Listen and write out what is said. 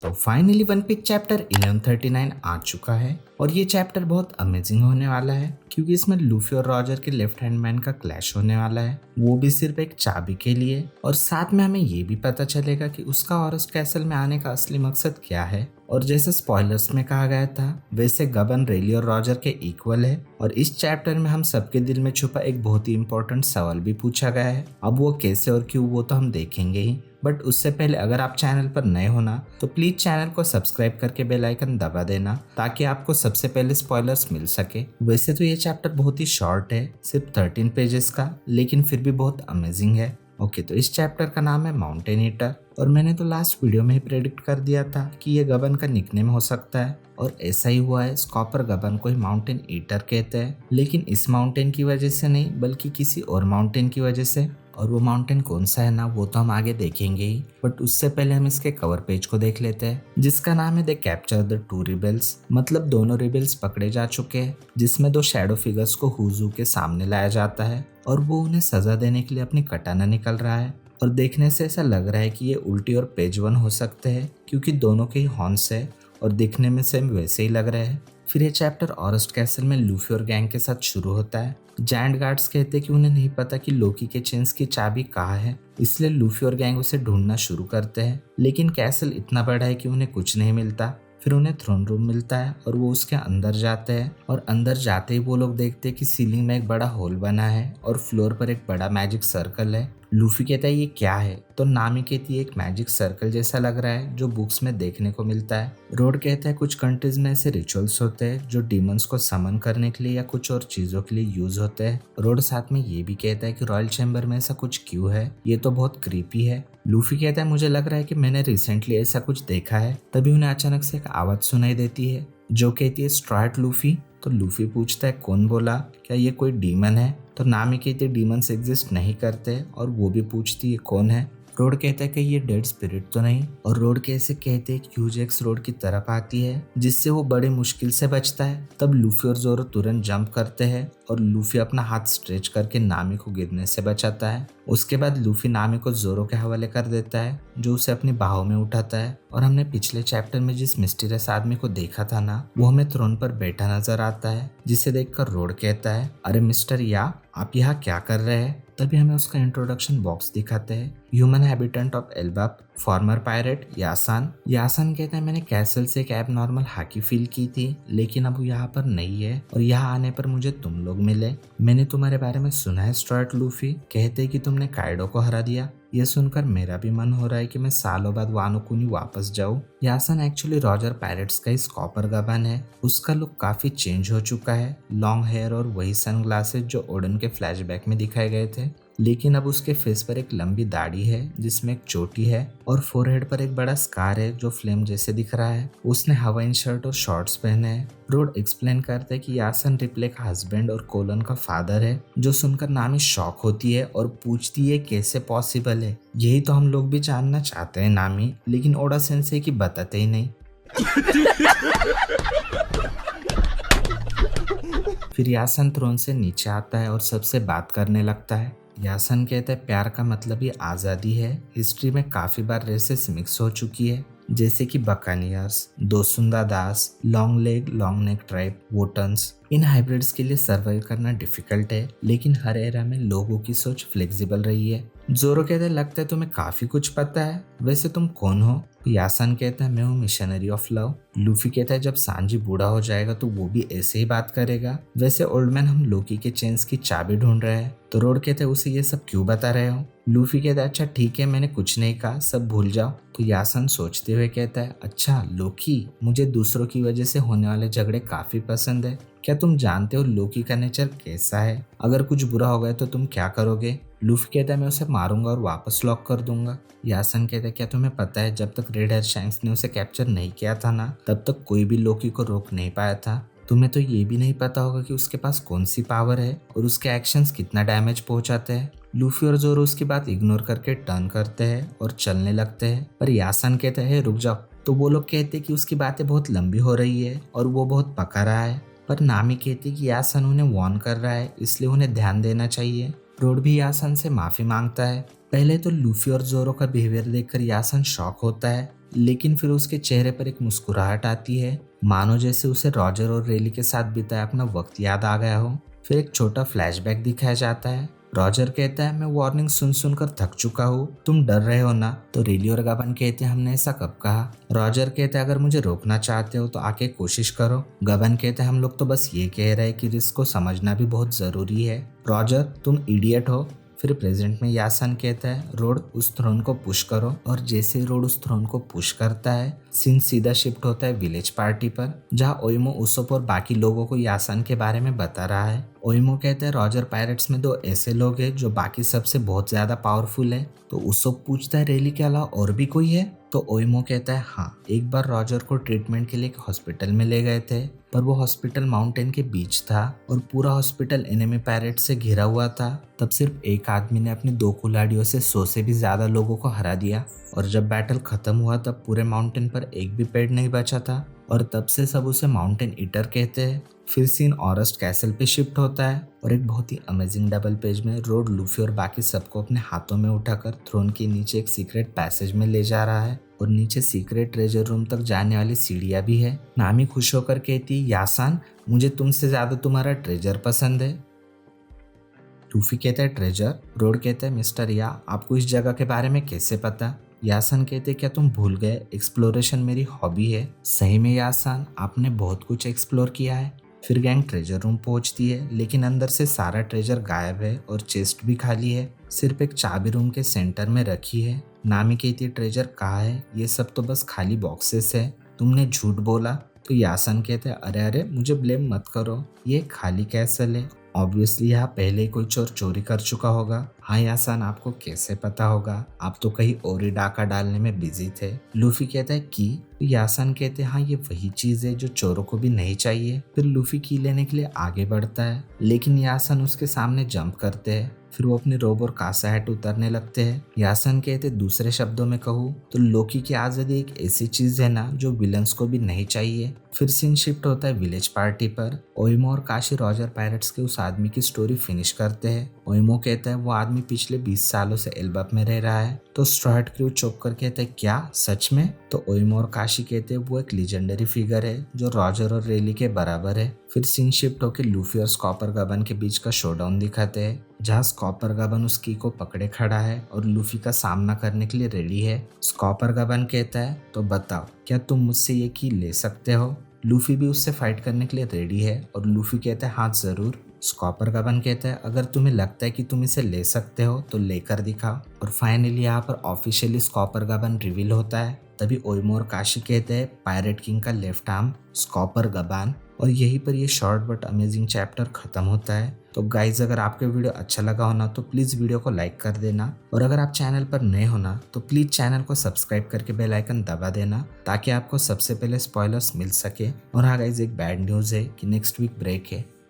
तो finally one piece chapter 1139 आ चुका है और ये चैप्टर बहुत अमेजिंग होने वाला है क्योंकि इसमें लूफी और रॉजर के लेफ्ट हैंड मैन का क्लैश होने वाला है, वो भी सिर्फ एक चाबी के लिए। और साथ में हमें ये भी पता चलेगा कि उसका ऑरेस्ट कैसल में आने का असली मकसद क्या है। और जैसे स्पॉयलर्स में कहा गया था वैसे गबन रेली और रॉजर के इक्वल है। और इस चैप्टर में हम सबके दिल में छुपा एक बहुत ही इंपॉर्टेंट सवाल भी पूछा गया है। अब वो कैसे और क्यों वो तो हम देखेंगे ही, बट उससे पहले अगर आप चैनल पर नए हो ना तो प्लीज चैनल को सब्सक्राइब करके बेल आइकन दबा देना ताकि आपको सबसे पहले स्पॉयलर्स मिल सके। वैसे तो ये चैप्टर बहुत ही शॉर्ट है, सिर्फ 13 पेजेस का, लेकिन फिर भी बहुत अमेजिंग है। ओके, तो इस चैप्टर का नाम है माउंटेन ईटर और मैंने तो लास्ट वीडियो में ही प्रेडिक्ट कर दिया था कि ये गबन का निकनेम हो सकता है और ऐसा ही हुआ है। स्कॉपर गबन को ही माउंटेन ईटर कहते हैं, लेकिन इस माउंटेन की वजह से नहीं बल्कि किसी और माउंटेन की वजह से। और वो माउंटेन कौन सा है ना वो तो हम आगे देखेंगे ही, बट उससे पहले हम इसके कवर पेज को देख लेते हैं जिसका नाम है they capture the two rebels, मतलब दोनों रिबेल्स पकड़े जा चुके हैं, जिसमें दो शैडो फिगर्स को हुजू के सामने लाया जाता है और वो उन्हें सजा देने के लिए अपनी कटाना निकल रहा है। और देखने से ऐसा लग रहा है कि ये उल्टी और पेज वन हो सकते हैं क्योंकि दोनों के ही हॉर्न्स है और दिखने में सेम वैसे ही लग रहे हैं। फिर ये चैप्टर ऑरेस्ट कैसल में लूफी और गैंग के साथ शुरू होता है। जायंट गार्ड्स कहते हैं कि उन्हें नहीं पता कि लोकी के चेन्स की चाबी कहाँ है, इसलिए लूफी और गैंग उसे ढूंढना शुरू करते हैं, लेकिन कैसल इतना बड़ा है कि उन्हें कुछ नहीं मिलता। फिर उन्हें थ्रोन रूम मिलता है और वो उसके अंदर जाते हैं और अंदर जाते ही वो लोग देखते हैं कि सीलिंग में एक बड़ा होल बना है और फ्लोर पर एक बड़ा मैजिक सर्कल है। लूफी कहता है ये क्या है, तो नामी कहती है एक मैजिक सर्कल जैसा लग रहा है जो बुक्स में देखने को मिलता है। रोड कहता है कुछ कंट्रीज में ऐसे रिचुअल्स होते हैं जो डीमंस को समन करने के लिए या कुछ और चीजों के लिए यूज होते हैं। रोड साथ में ये भी कहता है कि रॉयल चैम्बर में ऐसा कुछ क्यों है, ये तो बहुत क्रीपी है। लूफी कहता है मुझे लग रहा है कि मैंने रिसेंटली ऐसा कुछ देखा है। तभी उन्हें अचानक से एक आवाज सुनाई देती है जो कहती है स्ट्राइट लूफी। तो लूफी पूछता है कौन बोला, क्या ये कोई डीमन है? तो नामी कहती है डीमंस एग्जिस्ट नहीं करते और वो भी पूछती है कौन है। रोड कहता है कि ये डेड स्पिरिट तो नहीं, और रोड कैसे कहते हैं कि ह्यूजेक्स रोड की तरफ आती है जिससे वो बड़ी मुश्किल से बचता है। तब लूफी और जोरो तुरंत जंप करते हैं और लूफी अपना हाथ स्ट्रेच करके नामी को गिरने से बचाता है। उसके बाद लूफी नामी को जोरो के हवाले कर देता है जो उसे अपनी बाहों में उठाता है। और हमने पिछले चैप्टर में जिस मिस्टीरियस आदमी को देखा था ना वो हमें थ्रोन पर बैठा नजर आता है, जिसे देखकर रोड कहता है अरे मिस्टर या आप यहाँ क्या कर रहे हैं? तभी हमें उसका इंट्रोडक्शन बॉक्स दिखाते हैं। Human habitant of Elbaf, former pirate यासान। यासान कहता है मैंने कैसल से एक एब नॉर्मल हाकी फील की थी लेकिन अब यहाँ पर नहीं है और यहाँ आने पर मुझे तुम लोग मिले। मैंने तुम्हारे बारे में सुना है स्ट्राइट लूफी, कहते कि तुमने काइडो को हरा दिया। यह सुनकर मेरा भी मन हो रहा है कि मैं सालों बाद वानो कुनी वापस जाऊं। यासन एक्चुअली रॉजर पायरेट्स का ही स्कॉपर गबन है। उसका लुक काफी चेंज हो चुका है, लॉन्ग हेयर और वही सनग्लासेस जो ओडन के फ्लैशबैक में दिखाए गए थे, लेकिन अब उसके फेस पर एक लंबी दाढ़ी है जिसमें एक चोटी है और फोरहेड पर एक बड़ा स्कार है जो फ्लेम जैसे दिख रहा है। उसने हवाइन शर्ट और शॉर्ट्स पहने हैं। रोड एक्सप्लेन करते हैं कि यासन रिप्ले का हस्बैंड और कोलन का फादर है, जो सुनकर नामी शॉक होती है और पूछती है कैसे पॉसिबल है। यही तो हम लोग भी जानना चाहते हैं नामी, लेकिन ओडा सेंसे की बताते ही नहीं। फिर यासन थ्रोन से नीचे आता है और सबसे बात करने लगता है। यासन कहता है प्यार का मतलब ही आज़ादी है। हिस्ट्री में काफ़ी बार रेसेस मिक्स हो चुकी है, जैसे कि बकानियर्स, दोसुंदा दास, long leg long neck tribe, वोटन्स। इन हाइब्रिड्स के लिए सर्वाइव करना डिफिकल्ट है, लेकिन हर एरा में लोगों की सोच फ्लेक्सिबल रही है। जोरो कहता है लगता है तुम्हें काफ़ी कुछ पता है, वैसे तुम कौन हो? यासन कहता है मैं हूँ मिशनरी ऑफ लव। लूफी कहता है जब सांजी बूढ़ा हो जाएगा तो वो भी ऐसे ही बात करेगा। वैसे ओल्ड मैन हम लोकी के चेन्स की चाबी ढूंढ रहे हैं। तो रोड कहते हैं उसे ये सब क्यों बता रहे हो? लूफी कहता है अच्छा ठीक है मैंने कुछ नहीं कहा, सब भूल जाओ। तो यासन सोचते हुए कहता है अच्छा लोकी, मुझे दूसरों की वजह से होने वाले झगड़े काफी पसंद है। क्या तुम जानते हो लोकी का नेचर कैसा है? अगर कुछ बुरा हो गया तो तुम क्या करोगे? लूफी कहता है मैं उसे मारूंगा और वापस लॉक कर दूंगा। यासन कहता है क्या तुम्हें पता है जब तक रेड हेयर शैंक्स ने उसे कैप्चर नहीं किया था ना तब तक कोई भी लोकी को रोक नहीं पाया था। तुम्हें तो ये भी नहीं पता होगा कि उसके पास कौन सी पावर है और उसके एक्शंस कितना डैमेज पहुंचाते हैं। लूफी और जोरो उसकी बात इग्नोर करके टर्न करते हैं और चलने लगते हैं, पर यासन कहते हैं रुक जाओ। तो वो लोग कहते हैं कि उसकी बातें बहुत लंबी हो रही है और वो बहुत पका रहा है, पर नामी कहती कि यासन उन्हें वार्न कर रहा है इसलिए उन्हें ध्यान देना चाहिए। रोड भी यासन से माफी मांगता है। पहले तो लूफी और जोरो का बिहेवियर देखकर यासन शॉक होता है, लेकिन फिर उसके चेहरे पर एक मुस्कुराहट आती है, मानो जैसे उसे रॉजर और रेली के साथ बिताया अपना वक्त याद आ गया हो। फिर एक छोटा फ्लैशबैक दिखाया जाता है। रॉजर कहता है, मैं वार्निंग सुन सुनकर थक चुका हूँ, तुम डर रहे हो ना? तो रेली और गबन कहते हैं, हमने ऐसा कब कहा? रॉजर कहता है, अगर मुझे रोकना चाहते हो तो आके कोशिश करो। गबन कहता है, हम लोग तो बस ये कह रहे हैं कि रिस्क को समझना भी बहुत जरूरी है। रॉजर, तुम इडियट हो। फिर प्रेजेंट में यासन कहता है, रोड उस थ्रोन को पुश करो। और जैसे रोड उस थ्रोन को पुश करता है, सीन सीधा शिफ्ट होता है विलेज पार्टी पर, जहाँ ओइमो उसोप और बाकी लोगों को यासन के बारे में बता रहा है। ओइमो कहता है, रॉजर पायरेट्स में 2 ऐसे लोग हैं जो बाकी सबसे बहुत ज्यादा पावरफुल है। तो उसोप पूछता है, रेली के अलावा और भी कोई है? तो ओइमो कहता है, हाँ, एक बार रॉजर को ट्रीटमेंट के लिए एक हॉस्पिटल में ले गए थे, पर वो हॉस्पिटल माउंटेन के बीच था और पूरा हॉस्पिटल एनिमी पायरेट से घिरा हुआ था। तब सिर्फ एक आदमी ने अपनी 2 कुल्हाड़ियों से 100 से भी ज्यादा लोगों को हरा दिया, और जब बैटल खत्म हुआ तब पूरे माउंटेन पर एक भी पेड़ नहीं बचा था, और तब से सब उसे माउंटेन ईटर कहते हैं। फिर सीन ऑरेस्ट कैसल पे शिफ्ट होता है और एक बहुत ही अमेजिंग डबल पेज में रोड लूफी और बाकी सबको अपने हाथों में उठाकर थ्रोन के नीचे एक सीक्रेट पैसेज में ले जा रहा है, और नीचे सीक्रेट ट्रेजर रूम तक जाने वाली सीढ़ियां भी है। नामी खुश होकर कहती, यासान, मुझे तुमसे ज्यादा तुम्हारा ट्रेजर पसंद है। लूफी कहता है, ट्रेजर? रोड कहता है, मिस्टर या, आपको इस जगह के बारे में कैसे पता? यासन कहते, क्या तुम भूल गए, एक्सप्लोरेशन मेरी हॉबी है। सही में यासान, आपने बहुत कुछ एक्सप्लोर किया है। फिर गैंग ट्रेजर रूम पहुंचती है, लेकिन अंदर से सारा ट्रेजर गायब है और चेस्ट भी खाली है, सिर्फ एक चाबी रूम के सेंटर में रखी है। नामी कहती है, ट्रेजर कहाँ है? ये सब तो बस खाली बॉक्सेस है, तुमने झूठ बोला। तो यासन कहते हैं, अरे अरे, मुझे ब्लेम मत करो, ये खाली कैसल है, ऑब्वियसली यहाँ पहले ही कोई चोर चोरी कर चुका होगा। हाँ यासान, आपको कैसे पता होगा? आप तो कहीं और ही डाका डालने में बिजी थे। लूफी कहता है, की? तो यासान कहते हैं, हाँ, ये वही चीज है जो चोरों को भी नहीं चाहिए। फिर लूफी की लेने के लिए आगे बढ़ता है, लेकिन यासान उसके सामने जंप करते हैं। फिर वो अपनी रोब और कासा हैट उतारने लगते हैं। यासन कहते, दूसरे शब्दों में कहूँ तो लोकी की आजादी एक ऐसी चीज है ना जो विलन्स को भी नहीं चाहिए। फिर सीन शिफ्ट होता है विलेज पार्टी पर। ओइमो और काशी रॉजर पायरेट्स के उस आदमी की स्टोरी फिनिश करते हैं। ओइमो कहता है, वो आदमी पिछले 20 सालों से एल्बप में रह रहा है। तो स्ट्रॉट क्रू चौंक कर कहते हैं, क्या सच में? तो ओइमो और काशी कहते हैं, वो एक लीजेंडरी फिगर है जो रॉजर और रेली के बराबर है। फिर सीन शिफ्ट होकर लूफी और स्कॉपर गबन के बीच का शोडाउन दिखाते हैं, जहाँ स्कॉपर गबन उस की को पकड़े खड़ा है और लूफी का सामना करने के लिए रेडी है। स्कॉपर गबन कहता है, तो बताओ, क्या तुम मुझसे ये की ले सकते हो? लूफी भी उससे फाइट करने के लिए रेडी है और लूफी कहता है, हाँ जरूर। स्कॉपर गबन कहता है, अगर तुम्हें लगता है कि तुम इसे ले सकते हो तो लेकर दिखाओ। और फाइनली यहाँ पर ऑफिशियली स्कॉपर गबन रिवील होता है। तभी ओइमो और काशी कहते हैं, पायरेट किंग का लेफ्ट आर्म स्कॉपर गबन। और यहीं पर ये शॉर्ट बट अमेजिंग चैप्टर खत्म होता है। तो गाइज, अगर आपको वीडियो अच्छा लगा हो ना तो प्लीज़ वीडियो को लाइक कर देना, और अगर आप चैनल पर नए हो ना तो प्लीज़ चैनल को सब्सक्राइब करके बेल आइकन दबा देना, ताकि आपको सबसे पहले स्पॉयलर्स मिल सके। और हाँ गाइज, एक बैड न्यूज़ है कि नेक्स्ट वीक ब्रेक है।